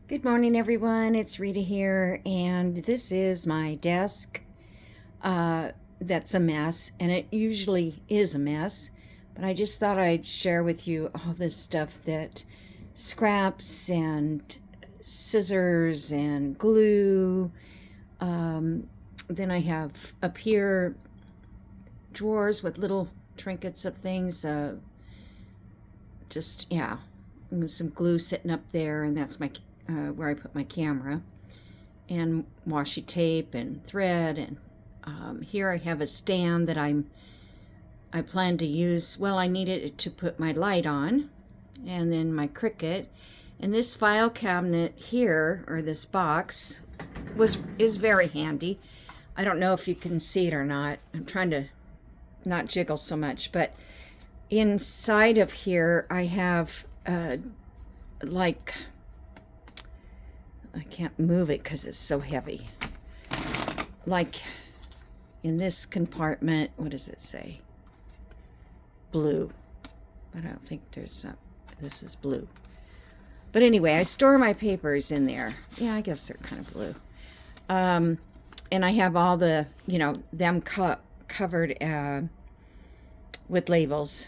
Good morning, everyone. It's Rita here, and this is my desk. That's a mess, and it usually is a mess, but I just thought I'd share with you all this stuff that scraps and scissors and glue. Then I have up here drawers with little trinkets of things. Yeah, and some glue sitting up there, and that's my where I put my camera, and washi tape and thread. And here I have a stand that I plan to use. Well, I needed it to put my light on, and then my Cricut. And this file cabinet here, or this box, is very handy. I don't know if you can see it or not. I'm trying to not jiggle so much, but inside of here I have like, I can't move it because it's so heavy. Like in this compartment, what does it say? Blue. But I don't think this is blue. But anyway, I store my papers in there. Yeah, I guess they're kind of blue. And I have all the, them covered with labels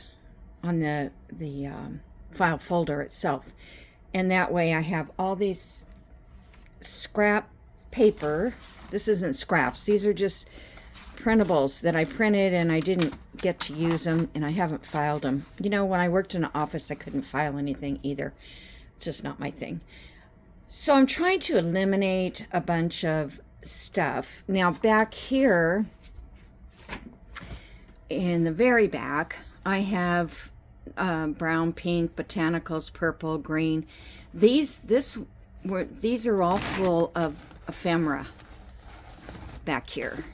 on the file folder itself. And that way I have all these scrap paper. This isn't scraps. These are just printables that I printed, and I didn't get to use them, and I haven't filed them. When I worked in an office, I couldn't file anything either. It's just not my thing. So I'm trying to eliminate a bunch of stuff. Now back here in the very back, I have brown, pink, botanicals, purple, green. These are all full of ephemera back here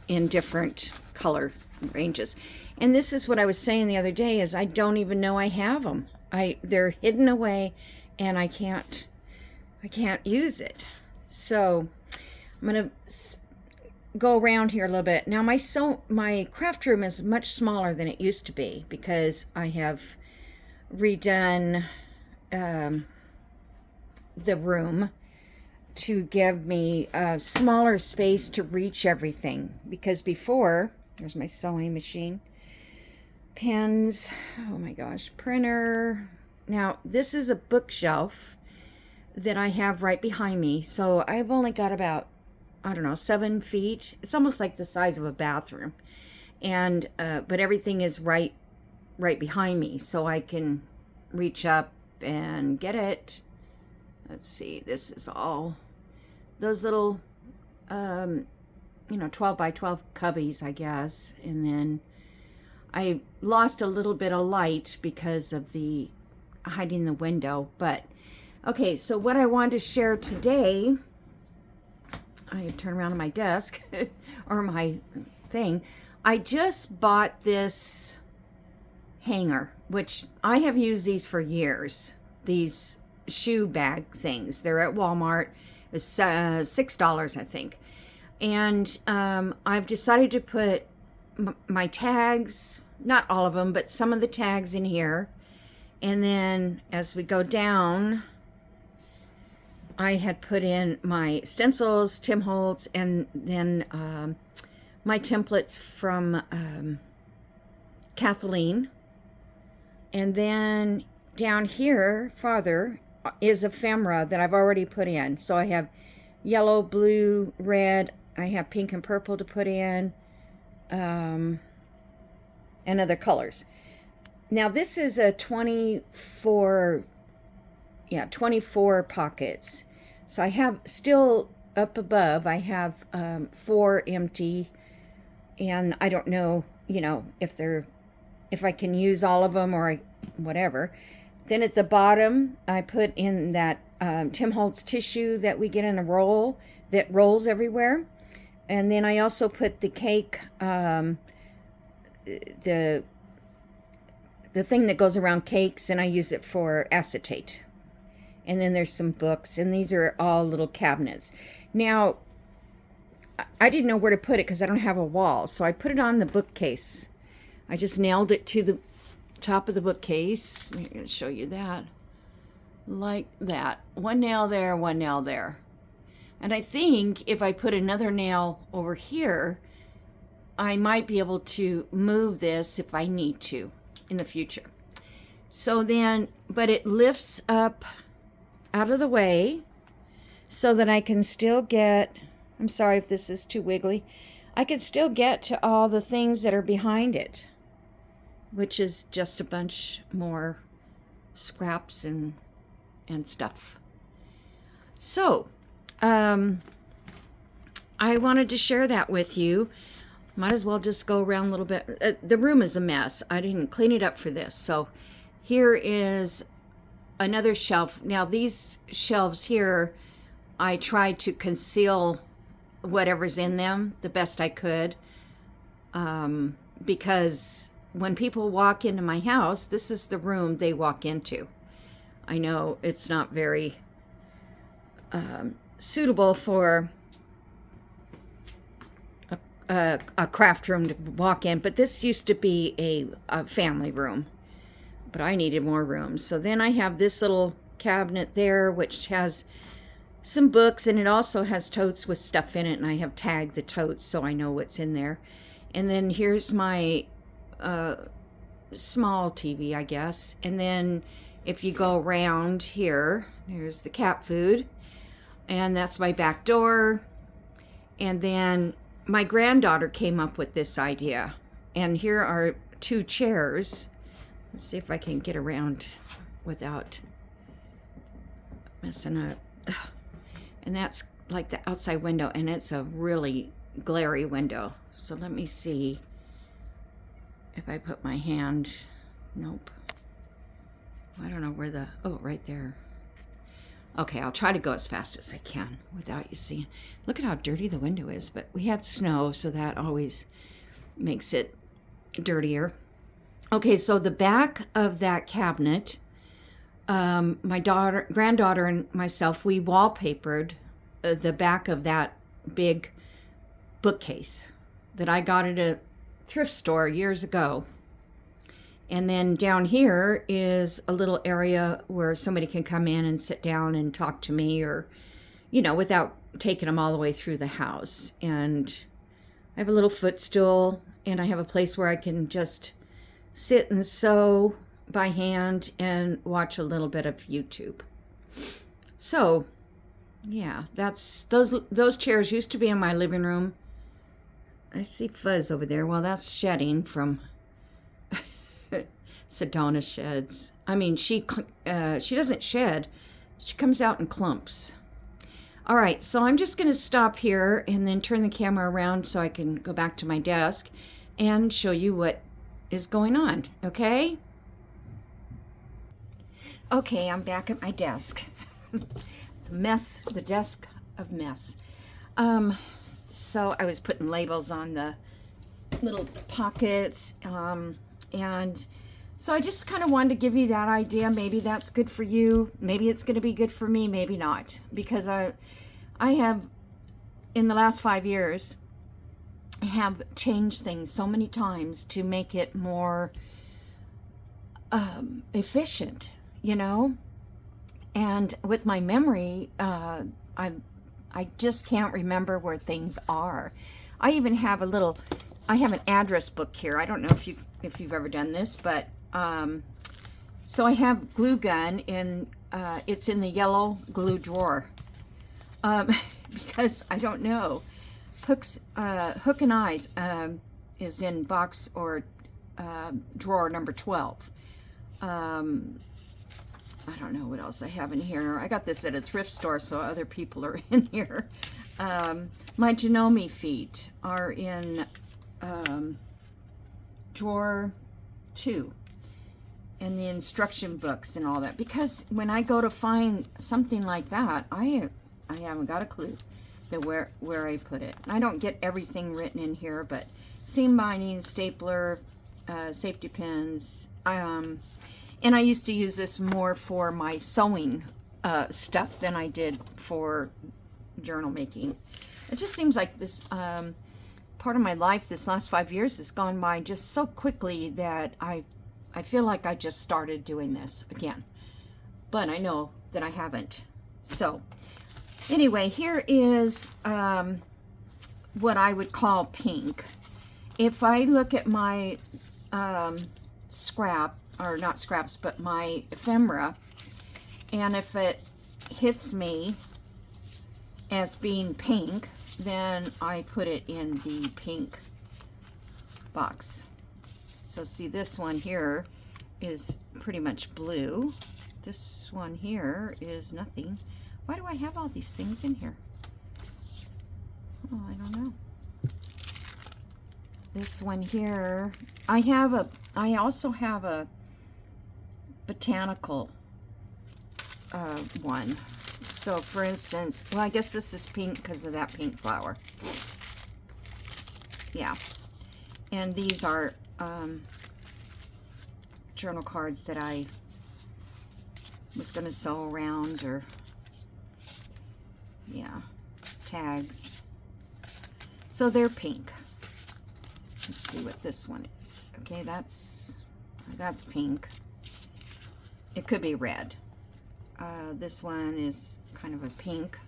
in different color ranges. And this is what I was saying the other day, is I don't even know I have them. They're hidden away, and I can't use it. So I'm gonna go around here a little bit. Now my craft room is much smaller than it used to be, because I have redone the room to give me a smaller space to reach everything. Because before, there's my sewing machine, pens, oh my gosh, printer. Now this is a bookshelf that I have right behind me, so I've only got about, I don't know, 7 feet. It's almost like the size of a bathroom, and but everything is right behind me, so I can reach up and get it. Let's see, this is all those little 12 by 12 cubbies, I guess. And then I lost a little bit of light because of the hiding the window. But okay, so what I wanted to share today, I turn around on my desk or my thing. I just bought this hanger, which I have used these for years. These shoe bag things. They're at Walmart. It's $6, I think. And I've decided to put my tags, not all of them, but some of the tags in here. And then as we go down, I had put in my stencils, Tim Holtz, and then my templates from Kathleen. And then down here farther is ephemera that I've already put in. So I have yellow, blue, red. I have pink and purple to put in, and other colors. Now this is a 24 pockets. So I have still up above, I have 4 empty, and I don't know, if I can use all of them or whatever. Then at the bottom, I put in that Tim Holtz tissue that we get in a roll that rolls everywhere. And then I also put the cake, the thing that goes around cakes, and I use it for acetate. And then there's some books, and these are all little cabinets. Now, I didn't know where to put it because I don't have a wall, so I put it on the bookcase. I just nailed it to the top of the bookcase. I'm going to show you that. like that. One nail there, one nail there. And I think if I put another nail over here, I might be able to move this if I need to in the future. So then, but it lifts up out of the way so that I can still get, I'm sorry if this is too wiggly, I can still get to all the things that are behind it, which is just a bunch more scraps and stuff. So, I wanted to share that with you. Might as well just go around a little bit. The room is a mess. I didn't clean it up for this. So here is another shelf. Now these shelves here, I tried to conceal whatever's in them the best I could, because when people walk into my house, this is the room they walk into. I know it's not very suitable for a craft room to walk in, but this used to be a family room, but I needed more room. So then I have this little cabinet there, which has some books, and it also has totes with stuff in it, and I have tagged the totes so I know what's in there. And then here's my small TV, I guess. And then if you go around here, there's the cat food, and that's my back door. And then my granddaughter came up with this idea, and here are two chairs. Let's see if I can get around without messing up. And that's like the outside window, and it's a really glary window. So let me see if I put my hand. Nope. I don't know where the, oh, right there. Okay, I'll try to go as fast as I can without you seeing. Look at how dirty the window is, but we had snow, so that always makes it dirtier. Okay, so the back of that cabinet, my granddaughter and myself, we wallpapered the back of that big bookcase that I got at a thrift store years ago. And then down here is a little area where somebody can come in and sit down and talk to me, or, you know, without taking them all the way through the house. And I have a little footstool, and I have a place where I can just sit and sew by hand and watch a little bit of YouTube. So, yeah, that's those chairs used to be in my living room. I see fuzz over there. Well, that's shedding from Sedona sheds. I mean, she doesn't shed. She comes out in clumps. All right, so I'm just going to stop here and then turn the camera around so I can go back to my desk and show you what is going on, okay? Okay, I'm back at my desk. The desk of mess. So I was putting labels on the little pockets, and so I just kind of wanted to give you that idea. Maybe that's good for you. Maybe it's going to be good for me. Maybe not. Because I have, in the last 5 years, have changed things so many times to make it more efficient, you know? And with my memory, I just can't remember where things are. I even have I have an address book here. I don't know if you've ever done this, but so I have glue gun in, it's in the yellow glue drawer, because I don't know. Hook and Eyes is in box or drawer number 12. I don't know what else I have in here. I got this at a thrift store, so other people are in here. My Janome feet are in drawer 2, and the instruction books and all that. Because when I go to find something like that, I haven't got a clue that where I put it. I don't get everything written in here, but seam binding, stapler, safety pins. And I used to use this more for my sewing stuff than I did for journal making. It just seems like this part of my life, this last 5 years, has gone by just so quickly that I feel like I just started doing this again. But I know that I haven't. So anyway, here is what I would call pink. If I look at my scrap, or not scraps, but my ephemera, and if it hits me as being pink, then I put it in the pink box. So see, this one here is pretty much blue. This one here is nothing. Why do I have all these things in here? Oh, I don't know. This one here, I also have a botanical one. So for instance, well, I guess this is pink because of that pink flower. Yeah. And these are journal cards that I was going to sew around, or yeah, tags. So they're pink. Let's see what this one is. Okay, that's pink. It could be red. This one is kind of a pink.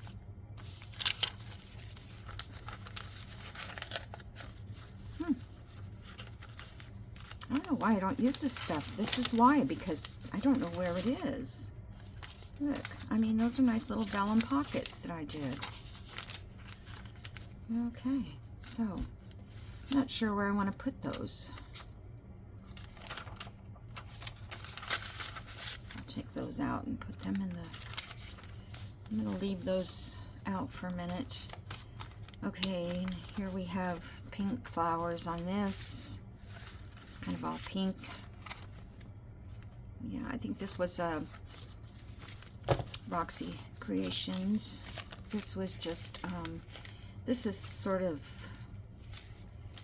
I don't know why I don't use this stuff. This is why, because I don't know where it is. Look, I mean, those are nice little vellum pockets that I did. Okay, so I'm not sure where I want to put those. I'll take those out and put them in the... I'm going to leave those out for a minute. Okay, here we have pink flowers on this. It's kind of all pink. Yeah, I think this was Roxy Creations. This was just, this is sort of,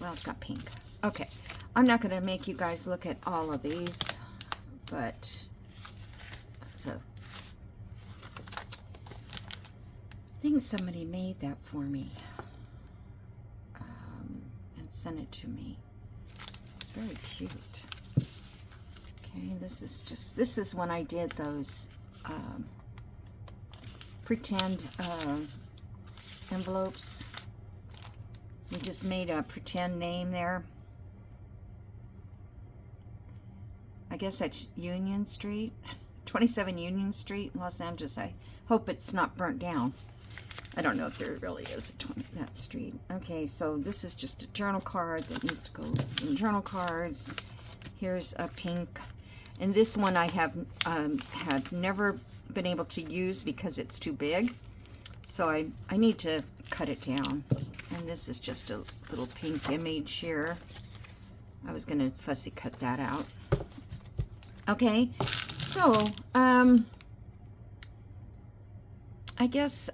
well, it's got pink. Okay, I'm not going to make you guys look at all of these, but it's a, I think somebody made that for me and sent it to me. It's very cute. Okay, this is when I did those pretend envelopes. We just made a pretend name there. I guess that's Union Street, 27 Union Street in Los Angeles. I hope it's not burnt down. I don't know if there really is that street. Okay, so this is just a journal card that needs to go in journal cards. Here's a pink. And this one I have never been able to use because it's too big. So I need to cut it down. And this is just a little pink image here. I was going to fussy cut that out. Okay, so I guess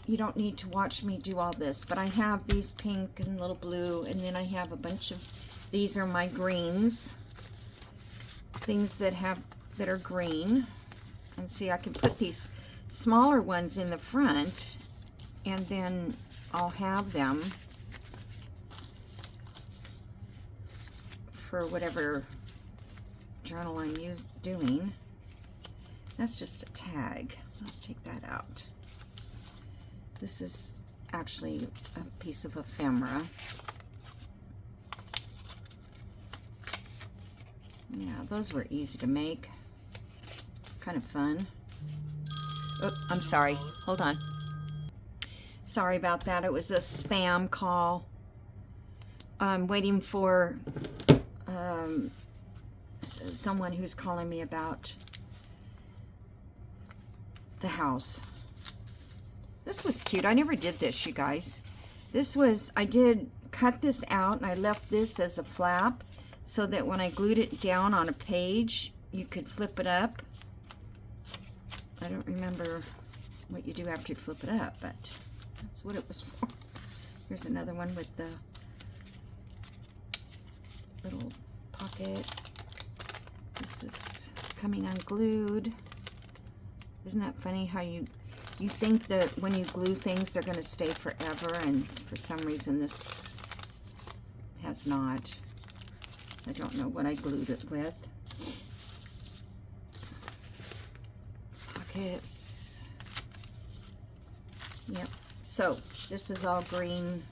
you don't need to watch me do all this, but I have these pink and little blue, and then I have a bunch of, these are my greens, things that are green. And see, I can put these smaller ones in the front, and then I'll have them for whatever journal I'm doing. That's just a tag, so let's take that out. This is actually a piece of ephemera. Yeah, those were easy to make. Kind of fun. Oh, I'm sorry. Hold on. Sorry about that. It was a spam call. I'm waiting for someone who's calling me about the house. This was cute. I never did this, you guys. This was, I did cut this out and I left this as a flap so that when I glued it down on a page, you could flip it up. I don't remember what you do after you flip it up, but that's what it was for. Here's another one with the little pocket. This is coming unglued. Isn't that funny how you think that when you glue things they're going to stay forever, and for some reason this has not. So I don't know what I glued it with. pockets. Yep. So this is all green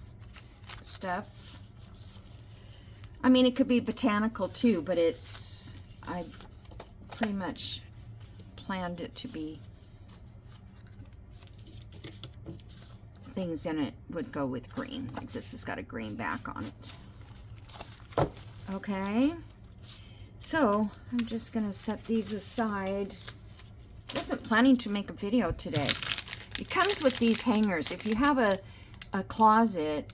stuff. I mean, it could be botanical too, but I pretty much planned it to be things in it would go with green. Like this has got a green back on it. Okay. So I'm just going to set these aside. I wasn't planning to make a video today. It comes with these hangers. If you have a closet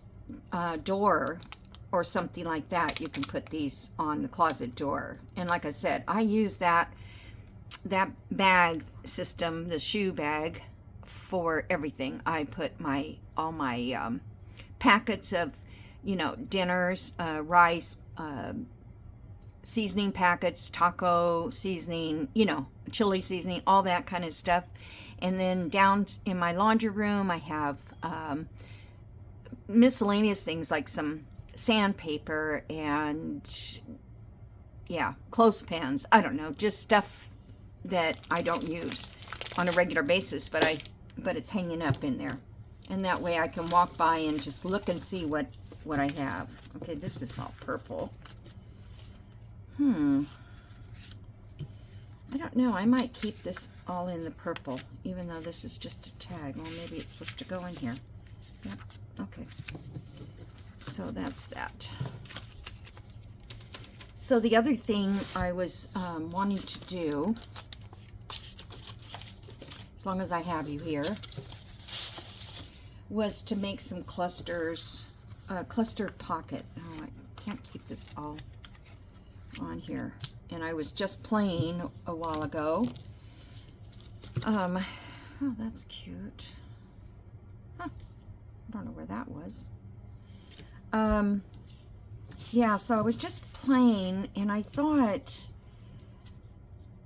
door or something like that, you can put these on the closet door. And like I said, I use that bag system, the shoe bag, for everything. I put all my packets of, dinners, rice, seasoning packets, taco seasoning, chili seasoning, all that kind of stuff. And then down in my laundry room, I have miscellaneous things like some sandpaper and, clothespins. I don't know, just stuff that I don't use on a regular basis, but it's hanging up in there. And that way I can walk by and just look and see what I have. Okay, this is all purple. I don't know. I might keep this all in the purple, even though this is just a tag. Well, maybe it's supposed to go in here. Yep. Okay. So that's that. So the other thing I was wanting to do, as long as I have you here, was to make some clusters, cluster pocket. Oh, I can't keep this all on here. And I was just playing a while ago. Oh, that's cute. Huh. I don't know where that was. Yeah, so I was just playing, and I thought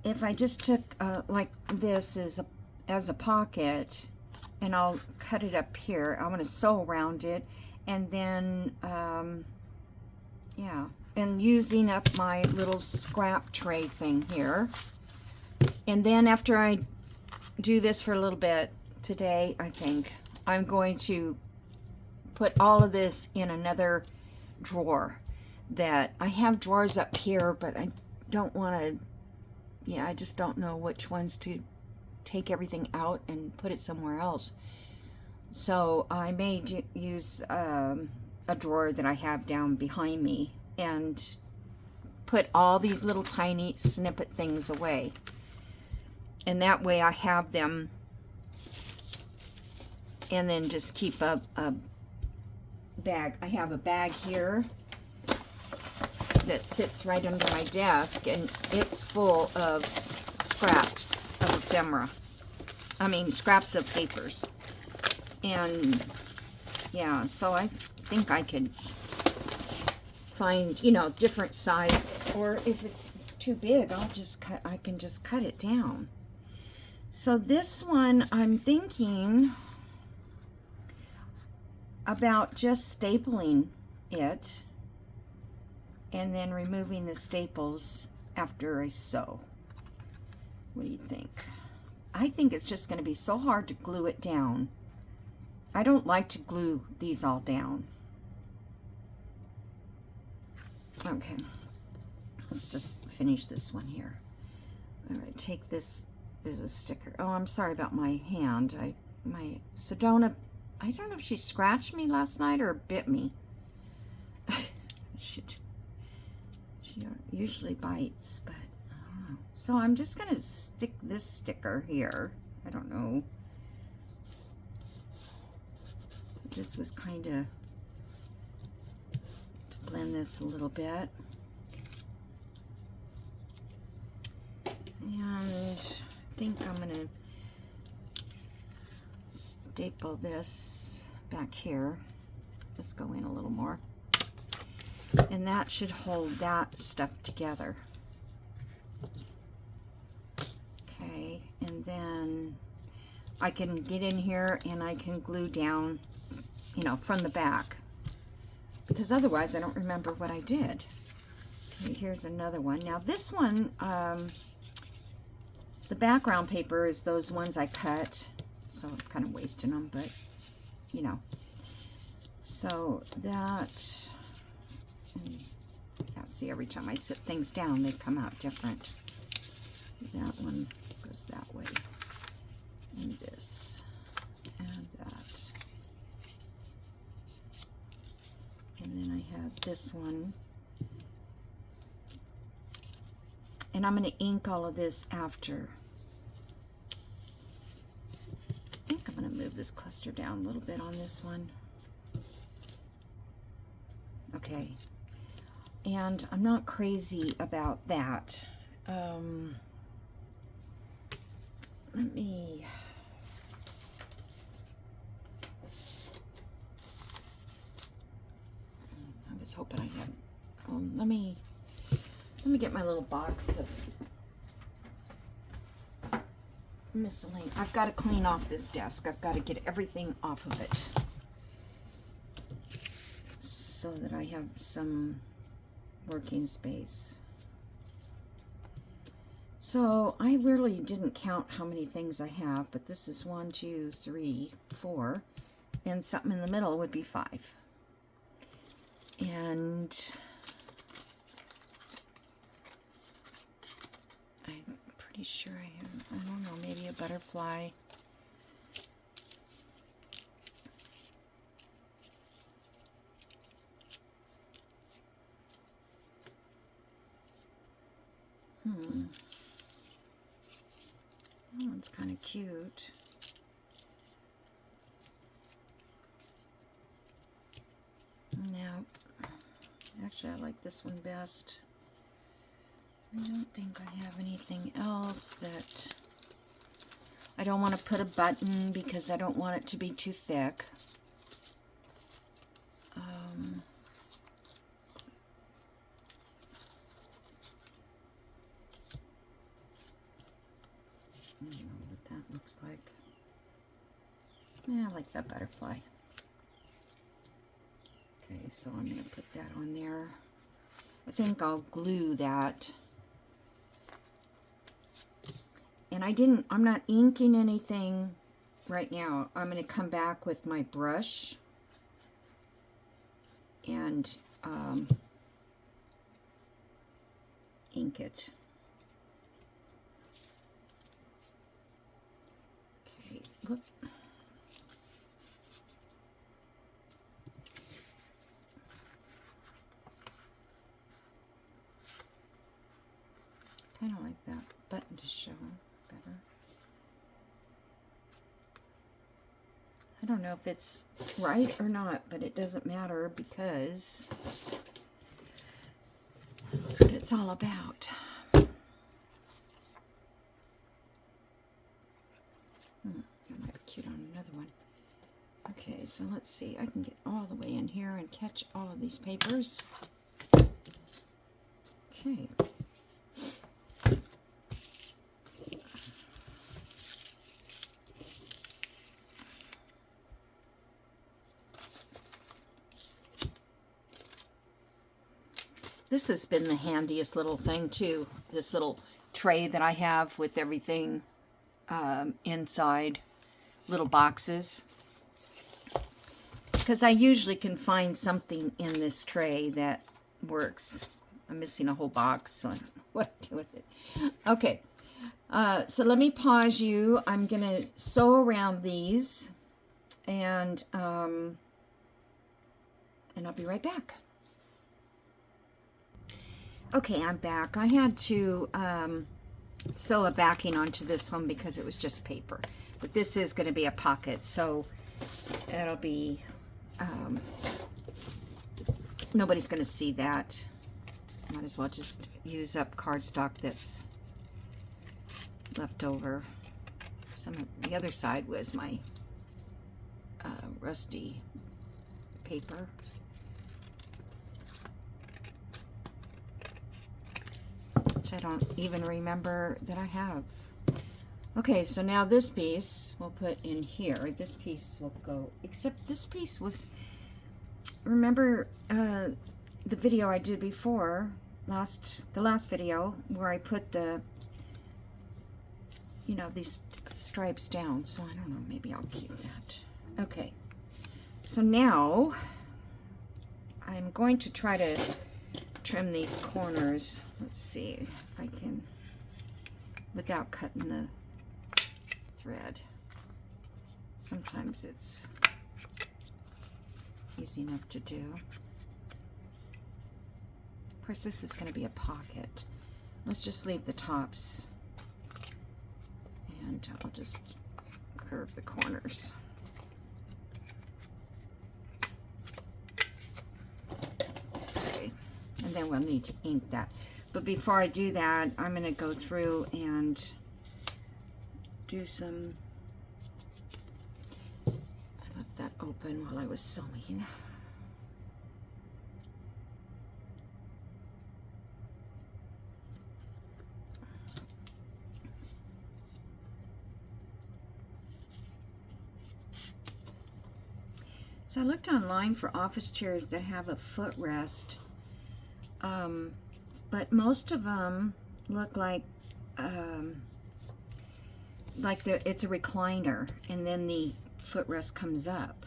if I just took like this as a pocket, and I'll cut it up here. I'm going to sew around it, and then yeah, and using up my little scrap tray thing here. And then after I do this for a little bit today, I think I'm going to put all of this in another drawer. That I have drawers up here, but I don't want to, I just don't know which ones to take everything out and put it somewhere else. So I may use a drawer that I have down behind me and put all these little tiny snippet things away. And that way I have them, and then just keep a bag. I have a bag here that sits right under my desk, and it's full of scraps of ephemera. I mean, scraps of papers. And yeah, so I think I could find, different size, or if it's too big, I can just cut it down. So this one, I'm thinking about just stapling it and then removing the staples after I sew. What do you think? I think it's just going to be so hard to glue it down. I don't like to glue these all down. Okay, let's just finish this one here. All right, take this as a sticker. Oh, I'm sorry about my hand. My Sedona, I don't know if she scratched me last night or bit me. She usually bites, but I don't know. So I'm just going to stick this sticker here. I don't know. This was kind of to blend this a little bit. And I think I'm going to staple this back here. Let's go in a little more. And that should hold that stuff together. Okay, and then I can get in here and I can glue down, from the back. Because otherwise I don't remember what I did. Okay, here's another one. Now this one, The background paper is those ones I cut, so I'm kind of wasting them, but you know. So that, and yeah, see, every time I sit things down, they come out different. That one goes that way, and this, and that. And then I have this one. And I'm going to ink all of this after. I think I'm going to move this cluster down a little bit on this one. Okay. And I'm not crazy about that. Let me... I was hoping I had... let me get my little box of miscellaneous. I've got to clean off this desk. I've got to get everything off of it so that I have some working space. So I really didn't count how many things I have, but this is 1, 2, 3, 4, and something in the middle would be 5. And I'm pretty sure I have, I don't know, maybe a butterfly. That one's kind of cute. Now, actually I like this one best. I don't think I have anything else that... I don't want to put a button because I don't want it to be too thick. I don't know what that looks like. Yeah, I like that butterfly. Okay, so I'm going to put that on there. I think I'll glue that. And I'm not inking anything right now. I'm going to come back with my brush and ink it. Okay, whoops. Kind of like that button to show better. I don't know if it's right or not, but it doesn't matter because that's what it's all about. That might be cute on another one. Okay, so let's see. I can get all the way in here and catch all of these papers. Okay. This has been the handiest little thing too, this little tray that I have with everything inside, little boxes. Because I usually can find something in this tray that works. I'm missing a whole box, so I don't know what to do with it. Okay, so let me pause you. I'm going to sew around these, and I'll be right back. Okay, I'm back. I had to sew a backing onto this one because it was just paper. But this is going to be a pocket, so it'll be, nobody's going to see that. Might as well just use up cardstock that's left over. Some of the other side was my rusty paper. I don't even remember that I have. Okay, so now this piece we'll put in here. This piece will go, except this piece was, remember the video I did before, the last video where I put the you know, these stripes down. So I don't know, maybe I'll keep that. Okay, so now I'm going to try to trim these corners. Let's see if I can, without cutting the thread. Sometimes it's easy enough to do. Of course, this is going to be a pocket. Let's just leave the tops, and I'll just curve the corners. Okay, and then we'll need to ink that. But before I do that, I'm going to go through and do some. I left that open while I was sewing. So I looked online for office chairs that have a footrest, but most of them look like it's a recliner, and then the footrest comes up.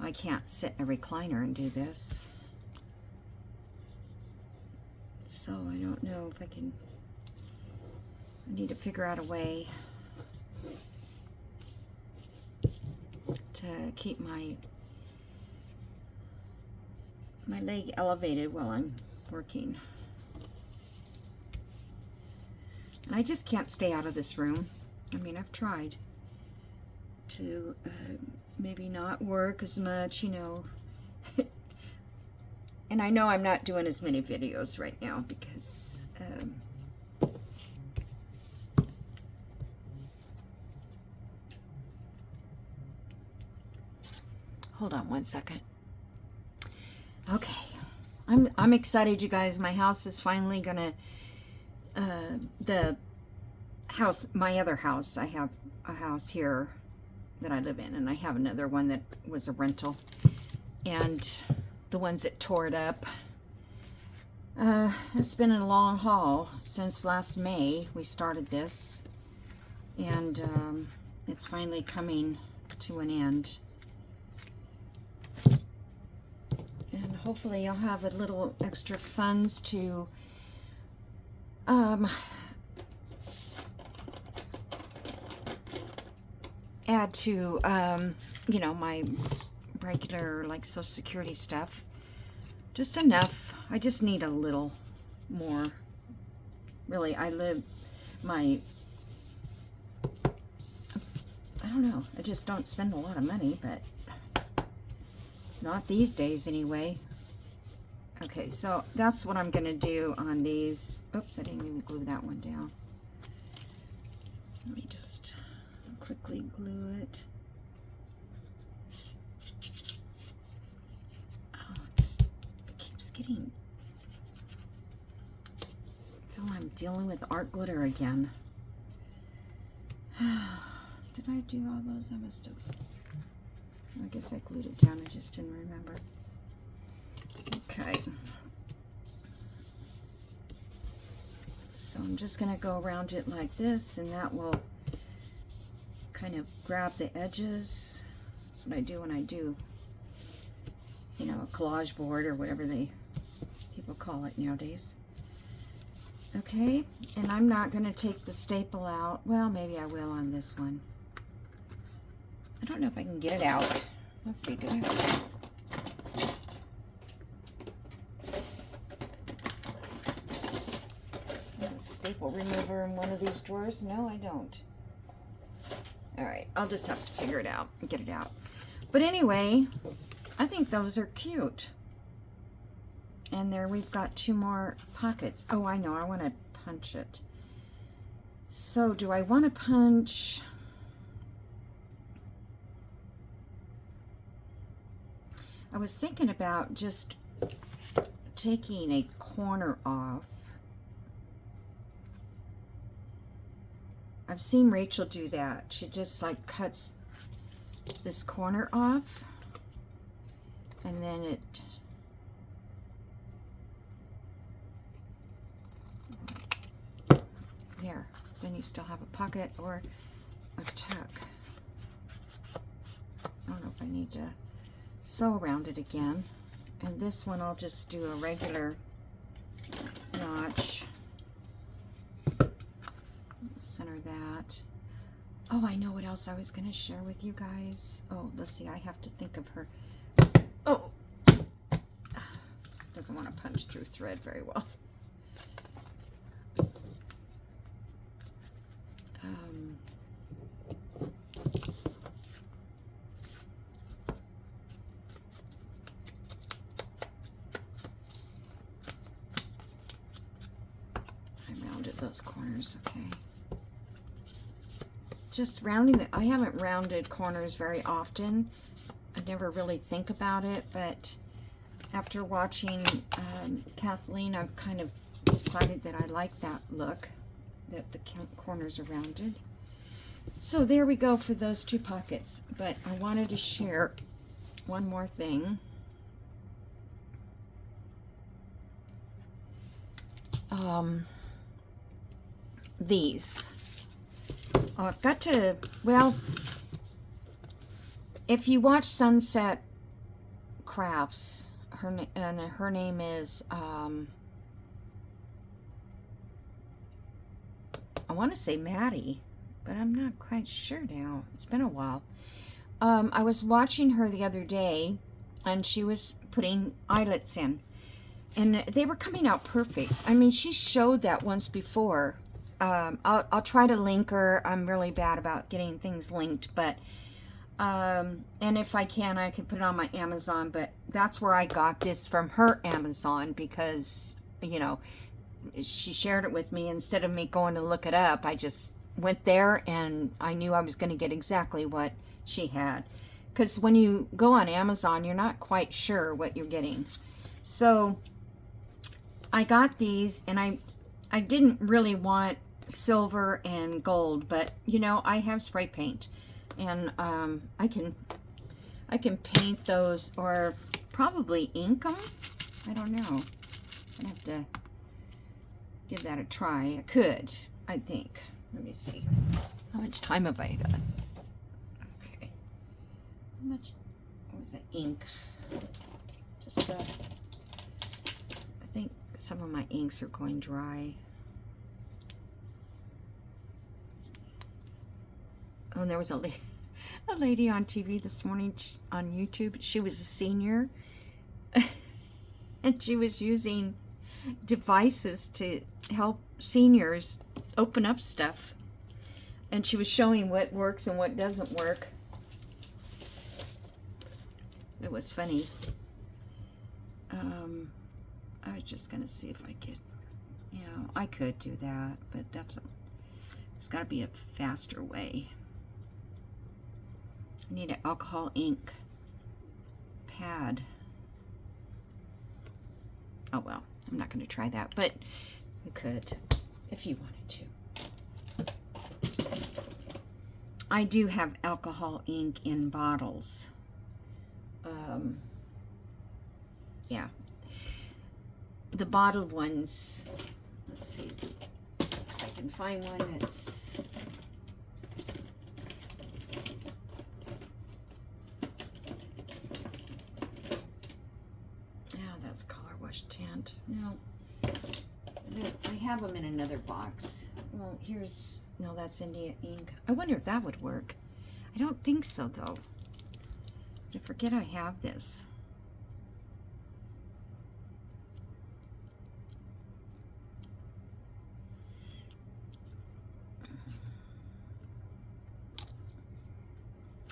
I can't sit in a recliner and do this, so I don't know if I can. I need to figure out a way to keep my leg elevated while I'm working. And I just can't stay out of this room. I mean, I've tried to maybe not work as much, you know. And I know I'm not doing as many videos right now because hold on one second. Okay, I'm excited, you guys. My house is finally gonna the house, my other house. I have a house here that I live in, and I have another one that was a rental, and the ones that tore it up. It's been a long haul since last May we started this, and it's finally coming to an end. And hopefully I'll have a little extra funds to add to you know, my regular like Social Security stuff. Just enough. I just need a little more. Really, I don't know, I just don't spend a lot of money, but not these days anyway. Okay, so that's what I'm gonna do on these. Oops, I didn't even glue that one down. Let me just quickly glue it. Oh, it keeps getting, I feel I'm dealing with art glitter again. Did I do all those? I must have. I guess I glued it down, I just didn't remember. Okay. So I'm just going to go around it like this, and that will kind of grab the edges. That's what I do when I do, you know, a collage board or whatever people call it nowadays. Okay, and I'm not going to take the staple out. Well, maybe I will on this one. I don't know if I can get it out. Let's see, do I have a staple remover in one of these drawers? No, I don't. All right, I'll just have to figure it out and get it out. But anyway, I think those are cute. And there we've got 2 more pockets. Oh, I know, I want to punch it. So do I want to punch? I was thinking about just taking a corner off. I've seen Rachel do that. She just like cuts this corner off, and then it there. then you still have a pocket or a tuck. I don't know if I need to sew around it again. And this one I'll just do a regular notch. Center that. Oh, I know what else I was going to share with you guys. Oh, let's see. I have to think of her. Oh, doesn't want to punch through thread very well. I rounded those corners, okay. Just rounding the, I haven't rounded corners very often. I never really think about it, but after watching Kathleen, I've kind of decided that I like that look, that the corners are rounded. So there we go for those two pockets, but I wanted to share one more thing. These. Oh, I've got to, well, if you watch Sunset Crafts, her name is, I want to say Maddie, but I'm not quite sure now. It's been a while. I was watching her the other day, and she was putting eyelets in, and they were coming out perfect. I mean, she showed that once before. I'll try to link her. I'm really bad about getting things linked, but and if I can put it on my Amazon, but that's where I got this, from her Amazon, because, you know, she shared it with me. Instead of me going to look it up, I just went there and I knew I was going to get exactly what she had, because when you go on Amazon, you're not quite sure what you're getting. So I got these, and I didn't really want silver and gold, but you know, I have spray paint, and I can paint those, or probably ink them. I don't know. I'd have to give that a try. I could, I think. Let me see. How much time have I got? Okay. How much was it? Ink. Just I think some of my inks are going dry. Oh, and there was a lady on TV this morning on YouTube. She was a senior, and she was using devices to help seniors open up stuff. And she was showing what works and what doesn't work. It was funny. I was just going to see if I could, you know, I could do that, but there's got to be a faster way. I need an alcohol ink pad. Oh well, I'm not going to try that, but you could if you wanted to. I do have alcohol ink in bottles. Yeah. The bottled ones, let's see if I can find one that's... that's color wash tint. No, I have them in another box. Well, here's, no, that's India ink. I wonder if that would work. I don't think so, though. I forget I have this.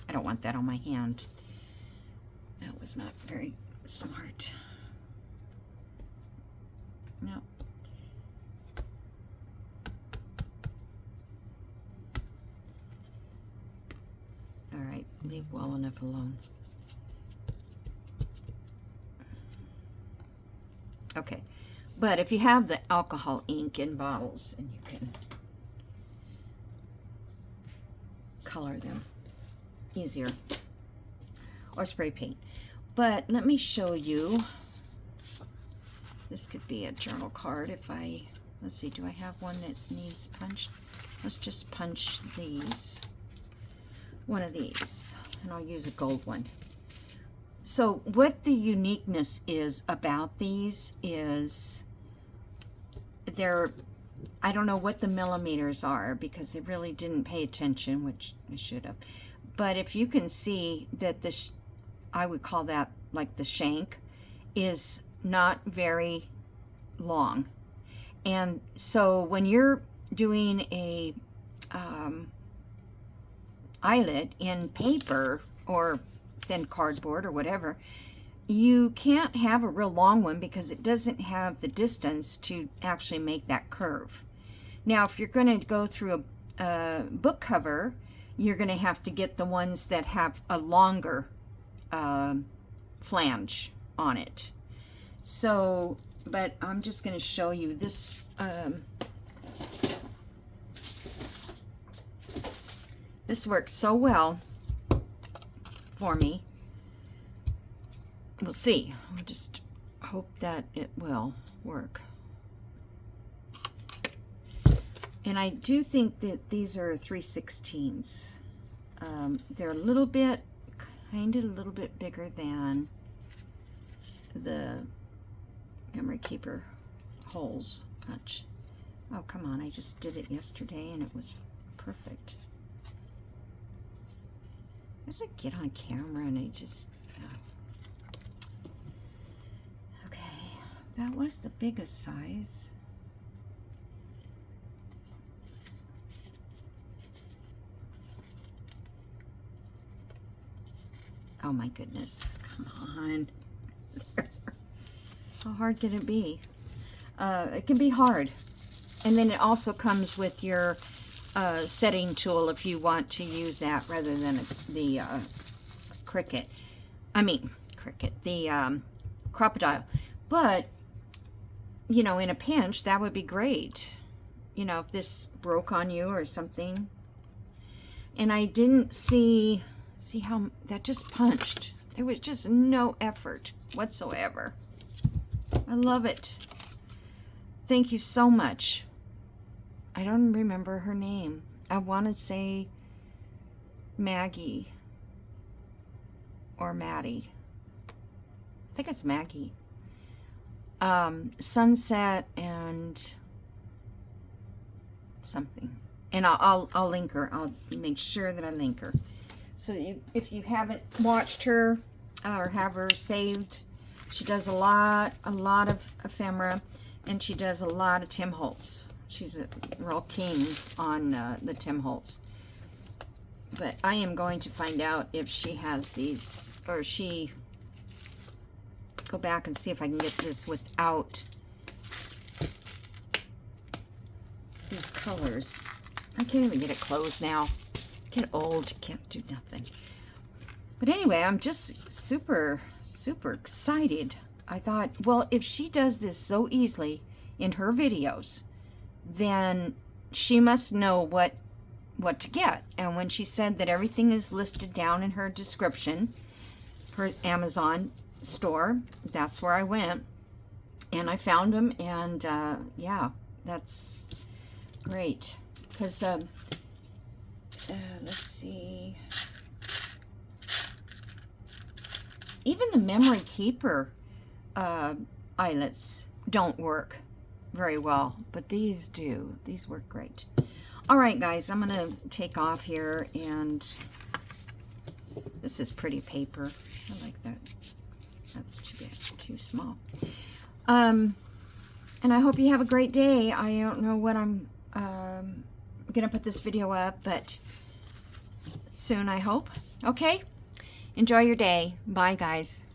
I don't want that on my hand. That was not very smart. No. All right, leave well enough alone. Okay, but if you have the alcohol ink in bottles, then you can color them easier, or spray paint. But let me show you. This could be a journal card if I, let's see, do I have one that needs punched? let's just punch these, one of these, and I'll use a gold one. So what the uniqueness is about these is they're, I don't know what the millimeters are because I really didn't pay attention, which I should have. But if you can see that this, I would call that like the shank, is not very long. And so when you're doing a eyelet in paper or thin cardboard or whatever, you can't have a real long one because it doesn't have the distance to actually make that curve. Now, if you're going to go through a book cover, you're going to have to get the ones that have a longer flange on it. So, but I'm just going to show you this. This works so well for me. We'll see. I just hope that it will work. And I do think that these are 3/16. They're a little bit, kind of a little bit bigger than the memory keeper holes punch. Oh, come on. I just did it yesterday and it was perfect. As I get on camera and I just... Okay, that was the biggest size. Oh my goodness, come on. How hard can it be? It can be hard. And then it also comes with your setting tool if you want to use that rather than the the crocodile. But, you know, in a pinch, that would be great. You know, if this broke on you or something. And I didn't see how that just punched. There was just no effort whatsoever. I love it. Thank you so much. I don't remember her name. I want to say Maggie or Maddie. I think it's Maggie. Sunset and something. And I'll link her. I'll make sure that I link her. So if you haven't watched her or have her saved, she does a lot of ephemera, and she does a lot of Tim Holtz. She's a real king on the Tim Holtz. But I am going to find out if she has these, or she, go back and see if I can get this without these colors. I can't even get it closed now. Get old, can't do nothing. But anyway, I'm just super excited. I thought, well, if she does this so easily in her videos, then she must know what to get. And when she said that everything is listed down in her description, her Amazon store, that's where I went. And I found them, and yeah, that's great. Because, let's see. Even the memory keeper eyelets don't work very well, but these do. These work great. All right, guys, I'm going to take off here, and this is pretty paper. I like that. That's too big, too small. And I hope you have a great day. I don't know what I'm going to put this video up, but soon, I hope. Okay? Enjoy your day. Bye, guys.